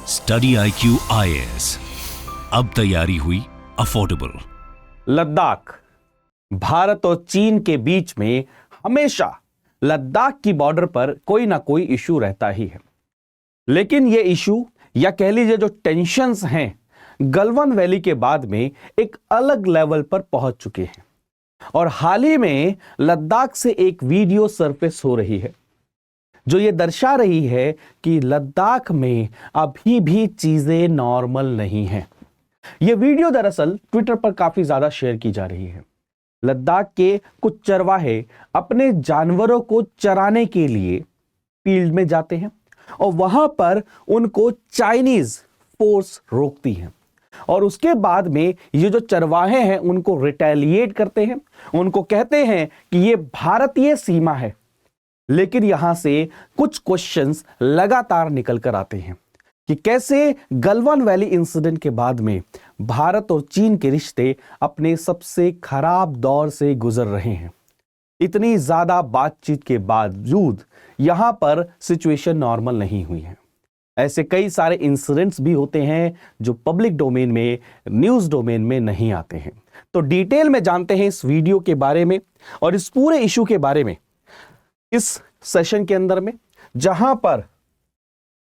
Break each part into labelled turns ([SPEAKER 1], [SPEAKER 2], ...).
[SPEAKER 1] Study IQ IAS, अब तैयारी हुई अफोर्डेबल।
[SPEAKER 2] लद्दाख, भारत और चीन के बीच में हमेशा लद्दाख की बॉर्डर पर कोई ना कोई इशू रहता ही है। लेकिन ये इशू या कह लीजिए जो टेंशन्स हैं गलवान वैली के बाद में एक अलग लेवल पर पहुंच चुके हैं। और हाल ही में लद्दाख से एक वीडियो सरफेस हो रही है जो ये दर्शा रही है कि लद्दाख में अभी भी चीजें नॉर्मल नहीं हैं। यह वीडियो दरअसल ट्विटर पर काफी ज्यादा शेयर की जा रही है। लद्दाख के कुछ चरवाहे अपने जानवरों को चराने के लिए फील्ड में जाते हैं और वहां पर उनको चाइनीज फोर्स रोकती है और उसके बाद में ये जो चरवाहे हैं उनको रिटेलिएट करते हैं, उनको कहते हैं कि ये भारतीय सीमा है। लेकिन यहां से कुछ क्वेश्चंस लगातार निकल कर आते हैं कि कैसे गलवान वैली इंसिडेंट के बाद में भारत और चीन के रिश्ते अपने सबसे खराब दौर से गुजर रहे हैं। इतनी ज्यादा बातचीत के बावजूद यहां पर सिचुएशन नॉर्मल नहीं हुई है। ऐसे कई सारे इंसिडेंट्स भी होते हैं जो पब्लिक डोमेन में, न्यूज डोमेन में नहीं आते हैं। तो डिटेल में जानते हैं इस वीडियो के बारे में और इस पूरे इशू के बारे में इस सेशन के अंदर में, जहां पर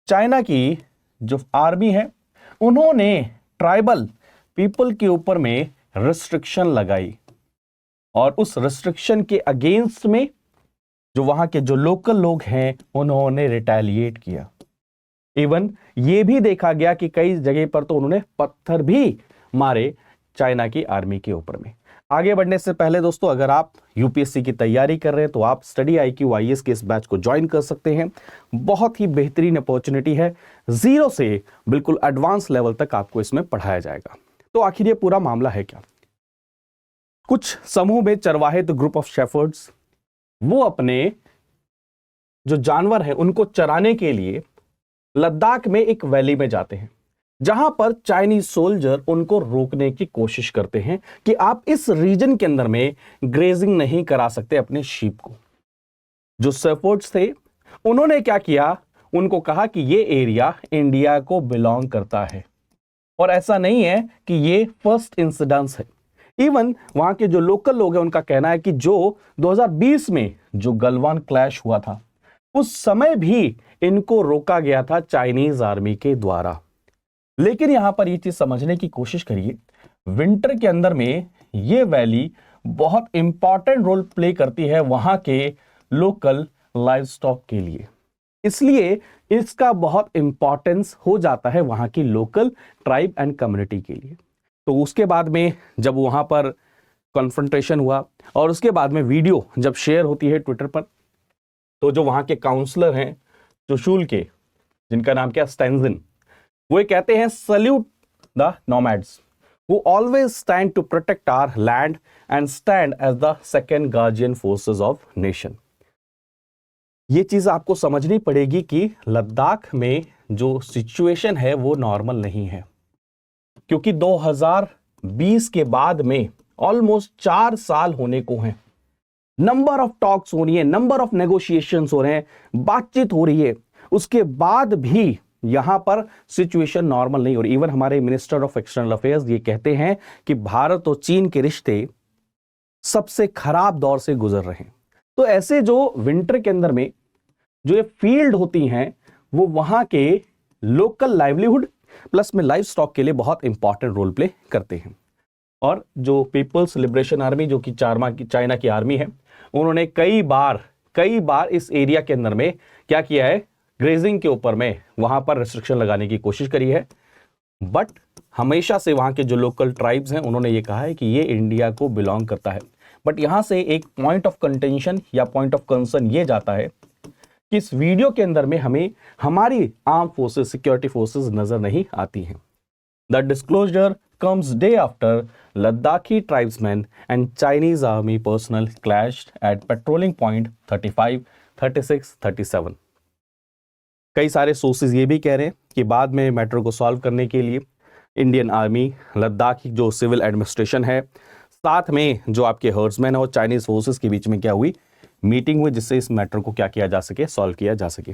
[SPEAKER 2] चाइना की जो आर्मी है उन्होंने ट्राइबल पीपल के ऊपर में रिस्ट्रिक्शन लगाई और उस रिस्ट्रिक्शन के अगेंस्ट में जो वहां के जो लोकल लोग हैं उन्होंने रिटेलिएट किया। इवन ये भी देखा गया कि कई जगह पर तो उन्होंने पत्थर भी मारे चाइना की आर्मी के ऊपर में। आगे बढ़ने से पहले दोस्तों, अगर आप यूपीएससी की तैयारी कर रहे हैं तो आप स्टडी IQ IAS के इस बैच को ज्वाइन कर सकते हैं। बहुत ही बेहतरीन अपॉर्चुनिटी है। 0 से बिल्कुल एडवांस लेवल तक आपको इसमें पढ़ाया जाएगा। तो आखिर ये पूरा मामला है क्या? कुछ समूह में चरवाहे, तो ग्रुप ऑफ शेफर्ड्स, वो अपने जो जानवर है उनको चराने के लिए लद्दाख में एक वैली में जाते हैं, जहां पर चाइनीज सोल्जर उनको रोकने की कोशिश करते हैं कि आप इस रीजन के अंदर में ग्रेजिंग नहीं करा सकते अपने शीप को। जो शेफर्ड्स थे उन्होंने क्या किया, उनको कहा कि ये एरिया इंडिया को बिलोंग करता है और ऐसा नहीं है कि ये फर्स्ट इंसिडेंस है। इवन वहां के जो लोकल लोग हैं उनका कहना है कि जो 2020 में जो गलवान क्लैश हुआ था उस समय भी इनको रोका गया था चाइनीज आर्मी के द्वारा। लेकिन यहां पर ये चीज समझने की कोशिश करिए, विंटर के अंदर में ये वैली बहुत इंपॉर्टेंट रोल प्ले करती है वहां के लोकल लाइव स्टॉक के लिए, इसलिए इसका बहुत इंपॉर्टेंस हो जाता है वहां की लोकल ट्राइब एंड कम्युनिटी के लिए। तो उसके बाद में जब वहां पर कॉन्फ्रंटेशन हुआ और उसके बाद में वीडियो जब शेयर होती है ट्विटर पर, तो जो वहां के काउंसलर हैं चुशूल के, जिनका नाम क्या स्टेंजिन, वो कहते हैं salute the nomads who always stand to protect our land and stand as the second guardian forces of nation। ये चीज आपको समझनी पड़ेगी कि लद्दाख में जो सिचुएशन है वो नॉर्मल नहीं है, क्योंकि 2020 के बाद में ऑलमोस्ट 4 साल होने को हैं। नंबर ऑफ टॉक्स हो रही है, नंबर ऑफ नेगोशिएशंस हो रहे हैं, बातचीत हो रही है, उसके बाद भी यहां पर सिचुएशन नॉर्मल नहीं हो रही। इवन हमारे मिनिस्टर ऑफ एक्सटर्नल अफेयर्स ये कहते हैं कि भारत और चीन के रिश्ते सबसे खराब दौर से गुजर रहे हैं। तो ऐसे जो विंटर के अंदर में जो ये फील्ड होती हैं वो वहां के लोकल लाइवलीहुड प्लस में लाइव स्टॉक के लिए बहुत इंपॉर्टेंट रोल प्ले करते हैं। और जो पीपल्स लिबरेशन आर्मी, जो कि चाइना की आर्मी है, उन्होंने कई बार इस एरिया के अंदर में क्या किया है, ग्रेजिंग के ऊपर में वहां पर रिस्ट्रिक्शन लगाने की कोशिश करी है। बट हमेशा से वहां के जो लोकल ट्राइब्स हैं उन्होंने ये कहा है कि ये इंडिया को बिलोंग करता है। बट यहां से एक पॉइंट ऑफ कंटेंशन या पॉइंट ऑफ कंसर्न ये जाता है कि इस वीडियो के अंदर में हमें हमारी आर्म फोर्सेस, सिक्योरिटी फोर्सेस नजर नहीं आती हैं। The disclosure comes day after Ladakhi tribesmen and Chinese army personnel clashed at patrolling point 35, 36, 37। कई सारे सोर्सेज ये भी कह रहे हैं कि बाद में मैटर को सॉल्व करने के लिए इंडियन आर्मी, लद्दाख की जो सिविल एडमिनिस्ट्रेशन है, साथ में जो आपके हर्ड्समैन और चाइनीज फोर्सेस के बीच में क्या हुई, मीटिंग हुई, जिससे इस मैटर को क्या किया जा सके, सॉल्व किया जा सके।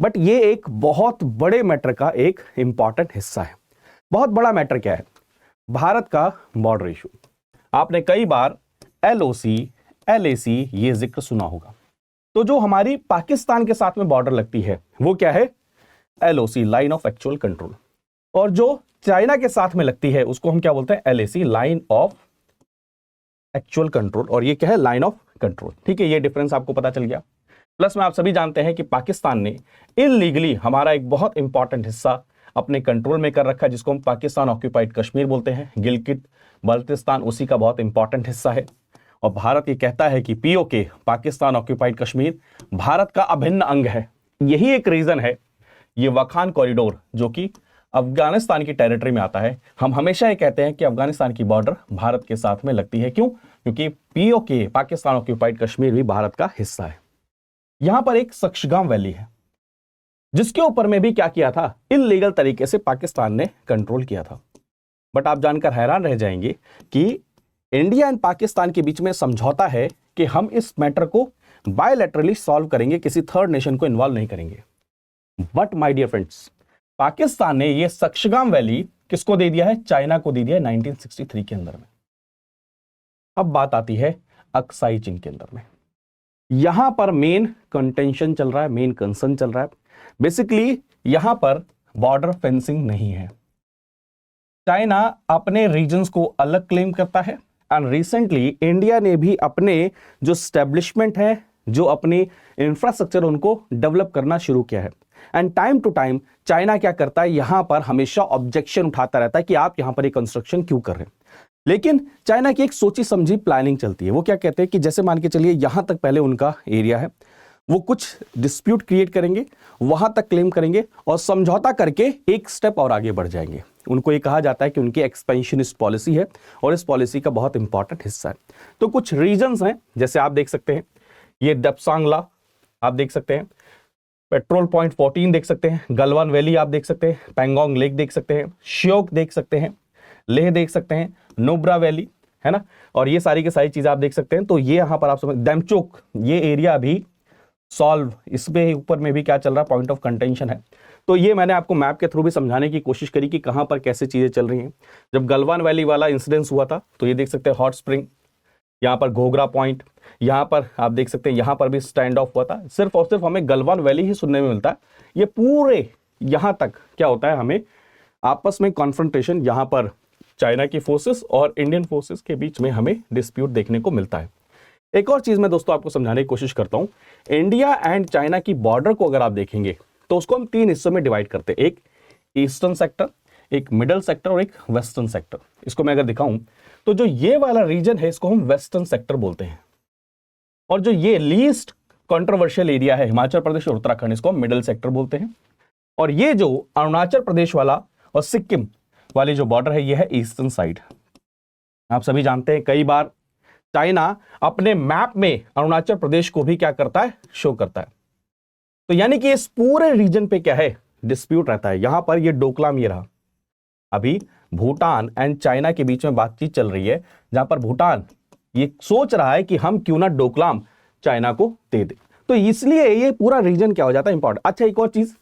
[SPEAKER 2] बट ये एक बहुत बड़े मैटर का एक इंपॉर्टेंट हिस्सा है। बहुत बड़ा मैटर क्या है? भारत का बॉर्डर इशू। आपने कई बार LOC, LAC ये जिक्र सुना होगा। तो जो हमारी पाकिस्तान के साथ में बॉर्डर लगती है वो क्या है? LOC, line of actual control. और जो चाइना के साथ में लगती है उसको हम क्या बोलते हैं? LAC, line of actual control. और ये क्या है? Line of control. ठीक है, ये डिफरेंस आपको पता चल गया। प्लस में आप सभी जानते हैं कि पाकिस्तान ने इलीगली हमारा एक बहुत इंपॉर्टेंट हिस्सा अपने कंट्रोल में कर रखा है, जिसको हम पाकिस्तान ऑक्यूपाइड कश्मीर बोलते हैं। गिलगित बाल्टिस्तान उसी का बहुत इंपॉर्टेंट हिस्सा है। और भारत ये कहता है कि POK, पाकिस्तान ऑक्यूपाइड कश्मीर, भारत का अभिन्न अंग है। यही एक रीजन है, ये वखान कॉरिडोर जो कि अफगानिस्तान की टेरिटरी में आता है। हम हमेशा ये कहते हैं कि अफगानिस्तान की बॉर्डर भारत के साथ में लगती है। क्यों? क्योंकि POK, पाकिस्तान ऑक्यूपाइड कश्मीर, भी भारत का हिस्सा है। यहां पर एक सक्शगाम वैली है जिसके ऊपर में भी क्या किया था? इल्लीगल तरीके से पाकिस्तान ने कंट्रोल किया था। बट आप जानकर हैरान रह जाएंगे कि इंडिया एंड पाकिस्तान के बीच में समझौता है कि हम इस मैटर को बायलैटरली सॉल्व करेंगे, किसी थर्ड नेशन को इन्वॉल्व नहीं करेंगे। But my dear friends, Pakistan ने यह सक्शगाम वैली किसको दे दिया है? चाइना को दे दिया है 1963 के अंदर में। अब बात आती है अक्साई चिन के अंदर में। यहां पर मेन कंटेंशन चल रहा है, मेन कंसर्न चल रहा है। बेसिकली यहां पर बॉर्डर फेंसिंग नहीं है। चाइना अपने रीजन्स को अलग क्लेम करता है एंड रिसेंटली इंडिया ने भी अपने जो स्टैब्लिशमेंट है, जो अपनी इंफ्रास्ट्रक्चर, उनको डेवलप करना शुरू किया है। And time to time China क्या करता है? यहां पर हमेशा ऑब्जेक्शन उठाता रहता है कि आप यहां पर ये कंस्ट्रक्शन क्यों कर रहे हैं। लेकिन चाइना की एक सोची समझी प्लानिंग चलती है। वो क्या कहते हैं कि जैसे मान के चलिए यहां तक पहले उनका एरिया है, वो कुछ डिस्प्यूट क्रिएट करेंगे, वहां तक क्लेम करेंगे और समझौता करके एक स्टेप और आगे बढ़ जाएंगे। उनको ये कहा जाता है कि उनकी एक्सपेंशनिस्ट पॉलिसी है और इस पॉलिसी का बहुत इंपॉर्टेंट हिस्सा है। तो कुछ रीजंस हैं, जैसे आप देख सकते हैं ये दपसांगला आप देख सकते हैं, पेट्रोल पॉइंट 14 देख सकते हैं, गलवान वैली आप देख सकते हैं, पैंगोंग लेक देख सकते हैं, श्योक देख सकते हैं, लेह देख सकते हैं, नुब्रा वैली है ना, और ये सारी की सारी चीजें आप देख सकते हैं। तो ये यहां पर आप समझ, डेमचोक ये एरिया भी सॉल्व, इसमें ऊपर में भी क्या चल रहा है? पॉइंट ऑफ कंटेंशन है। तो ये मैंने आपको मैप के थ्रू भी समझाने की कोशिश करी कि कहां पर कैसे चीजें चल रही हैं। जब गलवान वैली वाला इंसिडेंस हुआ था तो ये देख सकते हैं हॉट स्प्रिंग, यहाँ पर घोघरा पॉइंट, यहाँ पर आप देख सकते हैं यहाँ पर भी स्टैंड ऑफ हुआ था। सिर्फ और सिर्फ हमें गलवान वैली ही सुनने में मिलता है। ये पूरे यहाँ तक क्या होता है? हमें आपस में कॉन्फ्रंटेशन, यहाँ पर चाइना की फोर्सेस और इंडियन फोर्सेस के बीच में हमें डिस्प्यूट देखने को मिलता है। एक और चीज मैं दोस्तों आपको समझाने की कोशिश करता हूं। इंडिया एंड चाइना की बॉर्डर को अगर आप देखेंगे तो उसको हम 3 हिस्सों में डिवाइड करते हैं, एक ईस्टर्न सेक्टर, एक मिडल सेक्टर और एक वेस्टर्न सेक्टर। इसको मैं अगर दिखाऊं तो जो ये वाला रीजन है इसको हम वेस्टर्न सेक्टर बोलते हैं, और जो ये लीस्ट कंट्रोवर्शियल एरिया है हिमाचल प्रदेश और उत्तराखंड, इसको हम मिडल सेक्टर बोलते हैं। और ये जो अरुणाचल प्रदेश वाला और सिक्किम वाली जो बॉर्डर है ये है ईस्टर्न साइड। आप सभी जानते हैं कई बार चाइना अपने मैप में अरुणाचल प्रदेश को भी क्या करता है? शो करता है। तो यानी कि इस पूरे रीजन पे क्या है? डिस्प्यूट रहता है। यहां पर ये डोकलाम ये रहा, अभी भूटान एंड चाइना के बीच में बातचीत चल रही है, जहां पर भूटान ये सोच रहा है कि हम क्यों ना डोकलाम चाइना को दे दे। तो इसलिए ये पूरा रीजन क्या हो जाता है? इंपॉर्टेंट। अच्छा, एक और चीज,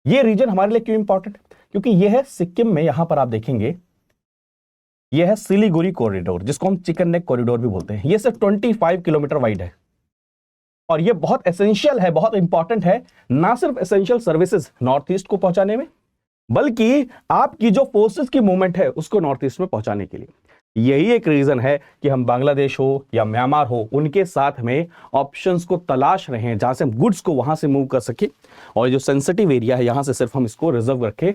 [SPEAKER 2] ये रीजन हमारे लिए क्यों इंपॉर्टेंट? क्योंकि यह है सिक्किम में, यहां पर आप देखेंगे यह है सिलीगुड़ी कॉरिडोर, जिसको हम चिकन नेक कॉरिडोर भी बोलते हैं। यह सिर्फ 25 किलोमीटर वाइड है और यह बहुत एसेंशियल है, बहुत इंपॉर्टेंट है, ना सिर्फ एसेंशियल सर्विसेज नॉर्थ ईस्ट को पहुंचाने में, बल्कि आपकी जो फोर्सेस की मूवमेंट है उसको नॉर्थ ईस्ट में पहुंचाने के लिए। यही एक रीजन है कि हम बांग्लादेश हो या म्यांमार हो, उनके साथ में ऑप्शंस को तलाश रहे हैं जहां से हम गुड्स को वहां से मूव कर सके, और जो सेंसिटिव एरिया है यहां से सिर्फ हम इसको रिजर्व रखें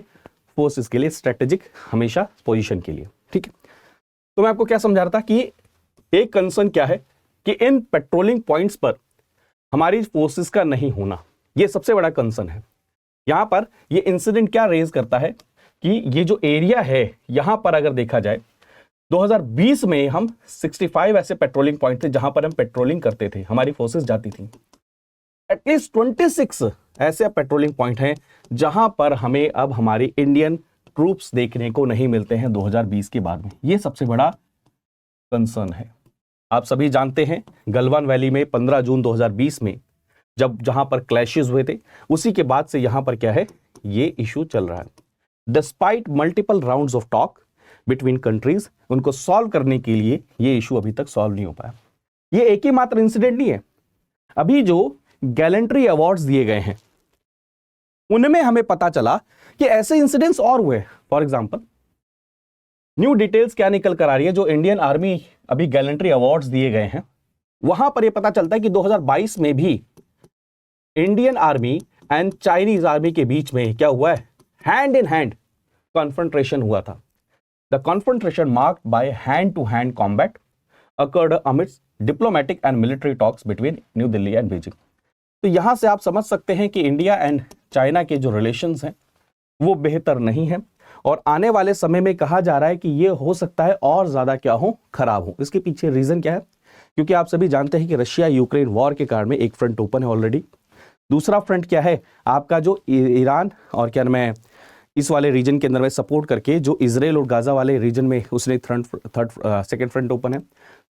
[SPEAKER 2] फोर्सेस के लिए, स्ट्रेटेजिक हमेशा पोजीशन के लिए। ठीक है, तो मैं आपको क्या समझा रहा था कि एक कंसर्न क्या है कि इन पेट्रोलिंग पॉइंट्स पर हमारी फोर्सेस का नहीं होना, यह सबसे बड़ा कंसर्न है। यहां पर यह इंसिडेंट क्या रेज करता है कि ये जो एरिया है यहां पर अगर देखा जाए 2020 में हम 65 ऐसे पेट्रोलिंग पॉइंट थे जहां पर हम पेट्रोलिंग करते थे, हमारी फोर्सेस जाती थी। एटलीस्ट 26 ऐसे पेट्रोलिंग पॉइंट हैं जहां पर हमें अब हमारी इंडियन ट्रूप्स देखने को नहीं मिलते हैं 2020 के बाद में। यह सबसे बड़ा कंसर्न है। आप सभी जानते हैं गलवान वैली में 15 जून 2020 में जहां पर क्लैशेस हुए थे, उसी के बाद से यहां पर क्या है, ये इशू चल रहा है। Despite multiple rounds of talk between countries, उनको सॉल्व करने के लिए ये इशू अभी तक सॉल्व नहीं हो पाया। ये एक ही मात्र इंसिडेंट नहीं है, अभी जो गैलेंट्री अवार्ड्स दिए गए हैं उनमें हमें पता चला कि ऐसे इंसिडेंट्स और हुए। फॉर एग्जांपल, न्यू डिटेल्स क्या निकल कर आ रही है, जो इंडियन आर्मी अभी गैलेंट्री अवार्ड्स दिए गए हैं, वहां पर यह पता चलता है कि 2022 में भी Indian army and Chinese army के बीच में क्या हुआ है, हैंड इन हैंड कॉन्फ्रंट्रेशन हुआ था। The confrontation marked by hand to hand combat occurred amidst diplomatic and military talks between New Delhi and Beijing. तो यहां से आप समझ सकते हैं कि इंडिया एंड चाइना के जो रिलेशंस हैं वो बेहतर नहीं है, और आने वाले समय में कहा जा रहा है कि ये हो सकता है और ज्यादा क्या हो, खराब हो। इसके पीछे रीजन क्या है, क्योंकि आप सभी जानते हैं कि रशिया यूक्रेन वॉर के कारण में एक फ्रंट ओपन है ऑलरेडी। दूसरा फ्रंट क्या है आपका, जो ईरान और क्या नाम है इस वाले रीजन के अंदर में सपोर्ट करके जो इजराइल और गाजा वाले रीजन में उसने सेकेंड फ्रंट ओपन है।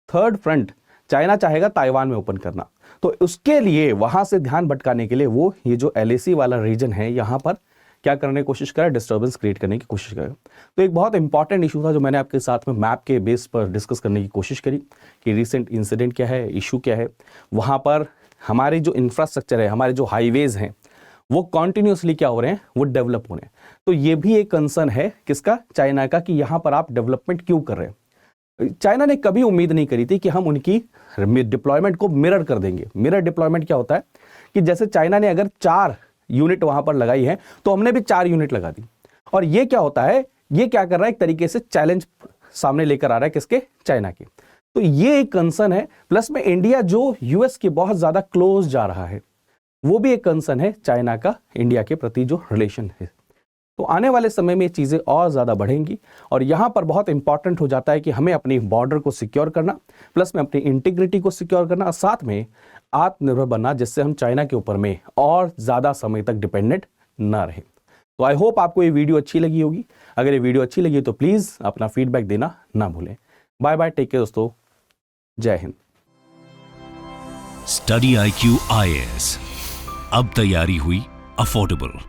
[SPEAKER 2] थर्ड फ्रंट चाइना चाहेगा ताइवान में ओपन करना, तो उसके लिए वहां से ध्यान भटकाने के लिए वो ये जो LAC वाला रीजन है यहां पर क्या करने की कोशिश करें, डिस्टर्बेंस क्रिएट करने की कोशिश करें। तो एक बहुत इंपॉर्टेंट इशू था जो मैंने आपके साथ में मैप के बेस पर डिस्कस करने की कोशिश करी कि रिसेंट इंसिडेंट क्या है, इशू क्या है। वहां पर हमारे जो इंफ्रास्ट्रक्चर है, हमारे जो हाईवेज हैं, वो कॉन्टिन्यूसली क्या हो रहे हैं, वो डेवलप हो रहे हैं। तो ये भी एक कंसर्न है किसका, चाइना का, कि यहाँ पर आप डेवलपमेंट क्यों कर रहे हैं। चाइना ने कभी उम्मीद नहीं करी थी कि हम उनकी डिप्लॉयमेंट को मिरर कर देंगे। मिरर डिप्लॉयमेंट क्या होता है कि जैसे चाइना ने अगर 4 यूनिट वहां पर लगाई है तो हमने भी 4 यूनिट लगा दी। और ये क्या होता है, ये क्या कर रहा है, एक तरीके से चैलेंज सामने लेकर आ रहा है किसके, चाइना के। तो ये एक कंसर्न है। प्लस में इंडिया जो यूएस के बहुत ज्यादा क्लोज जा रहा है, वो भी एक कंसर्न है चाइना का इंडिया के प्रति जो रिलेशन है। तो आने वाले समय में चीज़ें और ज़्यादा बढ़ेंगी, और यहाँ पर बहुत इंपॉर्टेंट हो जाता है कि हमें अपनी बॉर्डर को सिक्योर करना, प्लस में अपनी इंटीग्रिटी को सिक्योर करना, और साथ में आत्मनिर्भर बनना, जिससे हम चाइना के ऊपर में और ज़्यादा समय तक डिपेंडेंट ना रहे। तो आई होप आपको ये वीडियो अच्छी लगी होगी। अगर ये वीडियो अच्छी लगी तो प्लीज़ अपना फीडबैक देना ना भूलें। बाय बाय, टेक केयर दोस्तों, जय हिंद।
[SPEAKER 1] स्टडी IQ IAS, अब तैयारी हुई अफोर्डेबल।